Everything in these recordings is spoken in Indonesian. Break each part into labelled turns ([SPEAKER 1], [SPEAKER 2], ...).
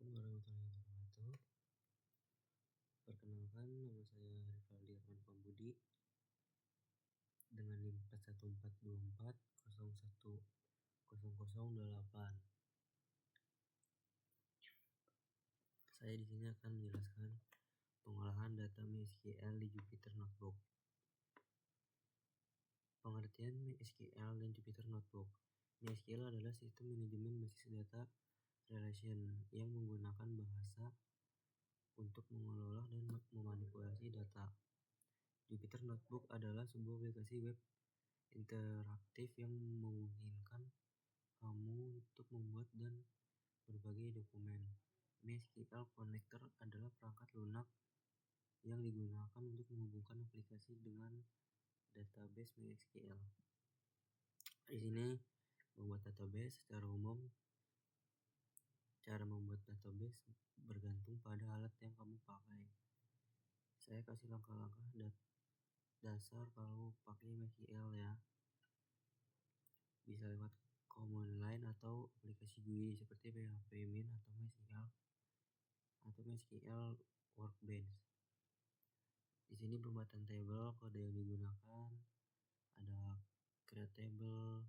[SPEAKER 1] Assalamualaikum warahmatullahi wabarakatuh. Perkenalkan, nama saya Rivaldi Arman Pambudi dengan NIM 4142401008. Saya di sini akan menjelaskan pengolahan data MySQL di Jupyter Notebook. Pengertian MySQL dan Jupyter Notebook. MySQL adalah sistem manajemen basis data relation yang menggunakan bahasa untuk mengelola dan memanipulasi data. Jupyter Notebook adalah sebuah aplikasi web interaktif yang memungkinkan kamu untuk membuat dan berbagai dokumen. MySQL Connector adalah perangkat lunak yang digunakan untuk menghubungkan aplikasi dengan database MySQL. Di sini membuat database secara umum. Cara membuat database bergantung pada alat yang kamu pakai. Saya kasih langkah-langkah dasar kalau pakai MySQL ya. Bisa lewat command line atau aplikasi GUI seperti PHP-Min atau MySQL Workbench. Di sini pembuatan table, kode yang digunakan ada create table,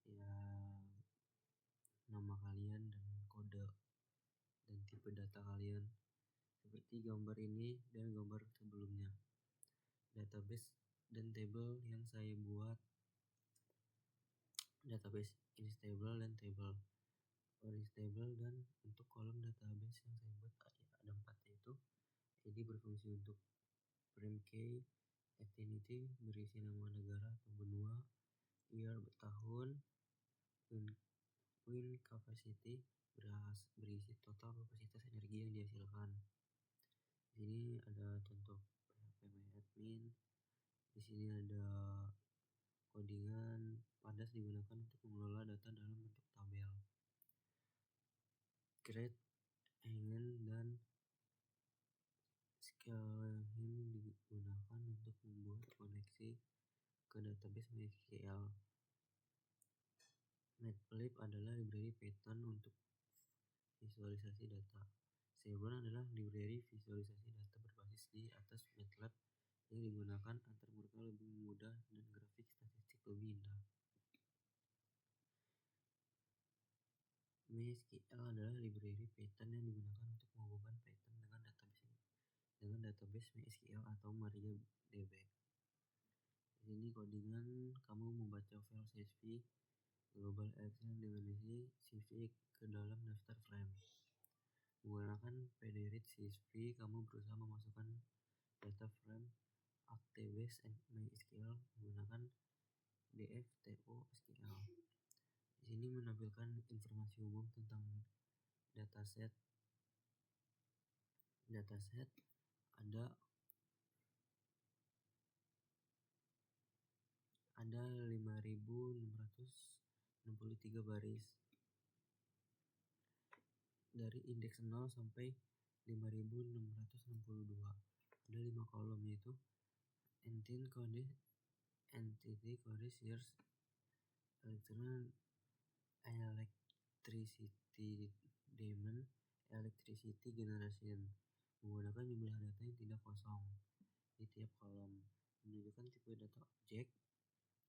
[SPEAKER 1] ya nama kalian dan kode dan tipe data kalian seperti gambar ini dan gambar sebelumnya. Database dan table yang saya buat, database instable dan table instable, dan untuk kolom database yang saya buat ada 4, yaitu ID berfungsi untuk frame key, ethnicity berisi nama negara atau benua, year tahun, win capacity berisi total kapasitas energi yang dihasilkan. Di sini ada contoh PHP-MyAdmin. Di sini ada codingan pandas digunakan untuk mengelola data dalam bentuk tabel. Create, hanging, dan scaling digunakan untuk membuat koneksi ke database MySQL. Matplotlib adalah library Python untuk visualisasi data. Seaborn adalah library visualisasi data berbasis di atas MATLAB yang digunakan antar mereka lebih mudah dan grafik statistik lebih indah. MySQL adalah library Python yang digunakan untuk menghubungkan Python dengan database MySQL atau MariaDB. Di sini codingan, kamu membaca file CSV global action dengan isi CV ke dalam daftar frame. Menggunakan pdread CSV, kamu berusaha memasukkan data frame database MySQL menggunakan dfto SQL. Di sini menampilkan informasi umum tentang dataset. Ada 5.663 baris dari indeks 0 sampai 5.662. Ada 5 kolom, yaitu entity code, years, electricity demand, electricity generation. Menggunakan jumlah data yang tidak kosong di tiap kolom. Menunjukkan tipe data objek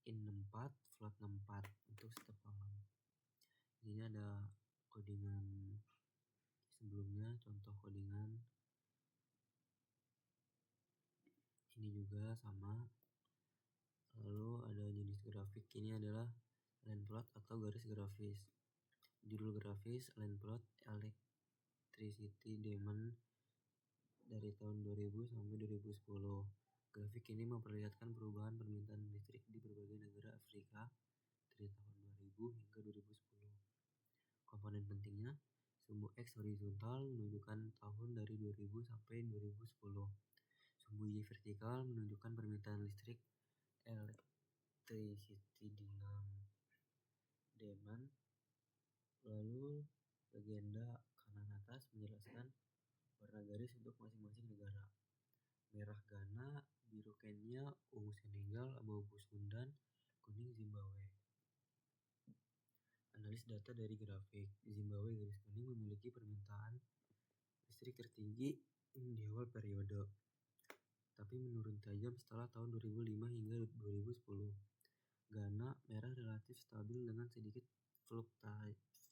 [SPEAKER 1] in64, float64 untuk setiap kolom. Ini ada codingan sebelumnya, contoh codingan. Ini juga sama. Lalu ada jenis grafik. Ini adalah line plot atau garis grafis. Judul grafis line plot electricity demand dari tahun 2000 sampai 2010. Grafik ini memperlihatkan perubahan permintaan listrik di berbagai negara Afrika dari tahun 2000 hingga 2010. Komponen pentingnya, sumbu X horizontal menunjukkan tahun dari 2000 sampai 2010. Sumbu Y vertikal menunjukkan permintaan listrik electricity demand. Lalu legenda kanan atas menjelaskan warna garis untuk masing-masing negara. Merah Ghana, biru Kenya, ungu Senegal, abu-abu Sudan, kuning Zimbabwe. garis data dari grafik, Zimbabwe garis kuning memiliki permintaan listrik tertinggi di awal periode, tapi menurun tajam setelah tahun 2005 hingga 2010. Ghana merah relatif stabil dengan sedikit fluktuasi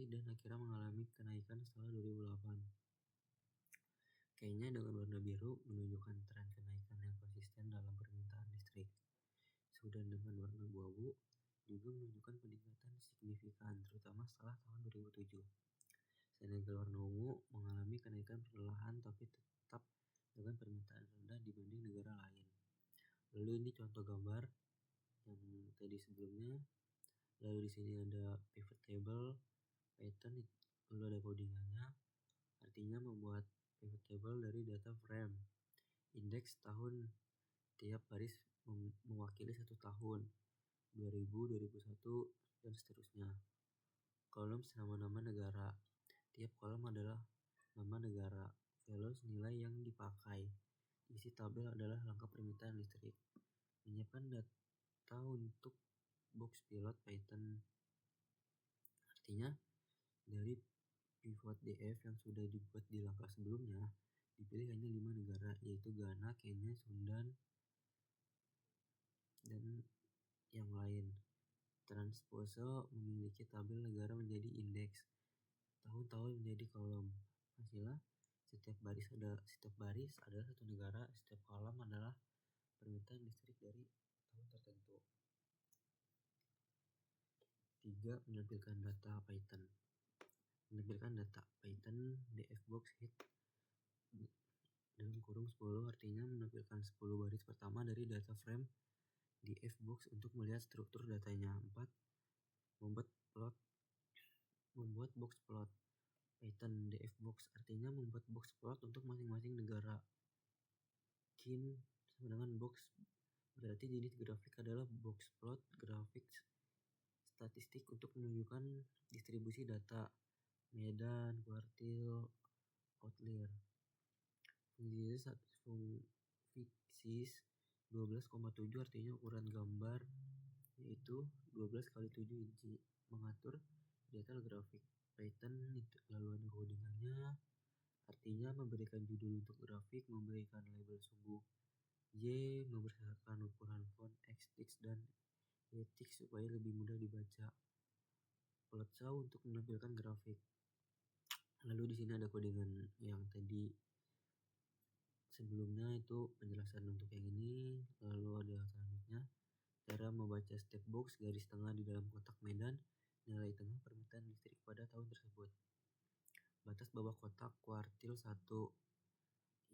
[SPEAKER 1] dan akhirnya mengalami kenaikan setelah 2008. Kenya dengan warna biru menunjukkan tren kenaikan yang konsisten dalam permintaan listrik. Sudan dengan warna abu-abu juga menunjukkan peningkatan signifikan, terutama setelah tahun 2007. Senegal warna ungu mengalami kenaikan perlahan tapi tetap dengan permintaan rendah dibanding negara lain. Lalu ini contoh gambar yang tadi sebelumnya. Lalu di sini ada pivot table pattern, lalu ada codingannya. Artinya membuat pivot table dari data frame. Indeks tahun tiap baris mewakili satu tahun, 2000, 2001, dan seterusnya. Kolom nama-nama negara. Tiap kolom adalah nama negara. Values nilai yang dipakai. Isi tabel adalah langkah permintaan listrik. Menyiapkan data untuk box pilot Python. Artinya dari pivot DF yang sudah dibuat di langkah sebelumnya, dipilih hanya 5 negara, yaitu Ghana, Kenya, Sudan, dan yang lain. Transpose memiliki tabel negara menjadi indeks, tahun-tahun menjadi kolom. Hasilnya setiap baris adalah satu negara, setiap kolom adalah permintaan listrik dari tahun tertentu. 3. Menampilkan data Python. Menampilkan data Python dfbox hit dalam kurung 10, artinya menampilkan 10 baris pertama dari data frame dfbox untuk melihat struktur datanya. 4. Membuat box plot Python dfbox, artinya membuat box plot untuk masing-masing negara. Kin sama dengan box, berarti jenis grafik adalah box plot. Grafik statistik untuk menunjukkan distribusi data medan, kuartil, outlier. Fungsi 12,7 artinya ukuran gambar yaitu 12 kali 7 inci. Mengatur detail grafik Python, lalu ada codingannya, artinya memberikan judul untuk grafik, memberikan label sumbu Y, membesarkan ukuran font X, text, dan text supaya lebih mudah dibaca. Plot show untuk menampilkan grafik. Lalu di sini ada codingan yang tadi sebelumnya itu penjelasan untuk yang ini. Lalu ada selanjutnya cara membaca step box, garis tengah di dalam kotak medan, nilai tengah permintaan listrik pada tahun tersebut. Batas bawah kotak kuartil 1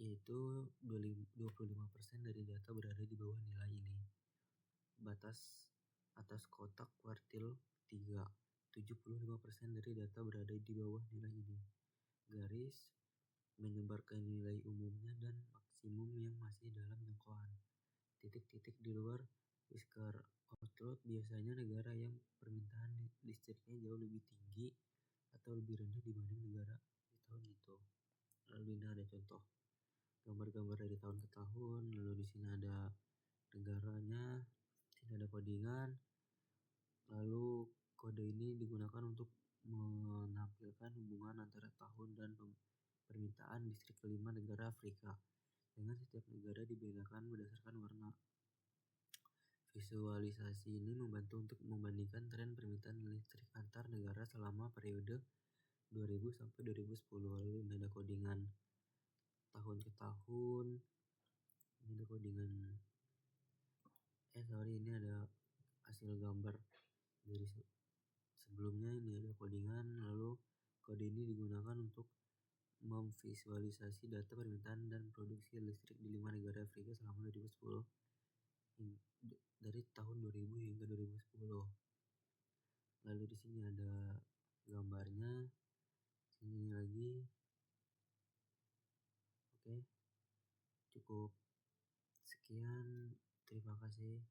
[SPEAKER 1] yaitu 25% dari data berada di bawah nilai ini. Batas atas kotak kuartil 3, 75% dari data berada di bawah nilai ini. Garis menyebarkan nilai umumnya dan maksimum yang masih dalam jangkauan. Titik-titik di luar whisker outload biasanya negara yang permintaan listriknya jauh lebih tinggi atau lebih rendah dibanding negara di tahun itu. Lalu ini ada contoh gambar-gambar dari tahun ke tahun. Lalu di sini ada negaranya, sini ada codingan. Lalu kode ini digunakan untuk menampilkan hubungan antara tahun dan permintaan listrik kelima negara Afrika, dengan setiap negara dibedakan berdasarkan warna. Visualisasi ini membantu untuk membandingkan tren permintaan listrik antar negara selama periode 2000 sampai 2010. Lalu ini ada codingan tahun ke tahun. Ini ada codingan ini ada hasil gambar dari sebelumnya. Ini ada codingan. Lalu kode ini digunakan untuk memvisualisasi data permintaan dan produksi listrik di 5 negara Afrika selama 2010 dari tahun 2000 hingga 2010. Lalu di sini ada gambarnya. Sini lagi. Oke. Cukup sekian. Terima kasih.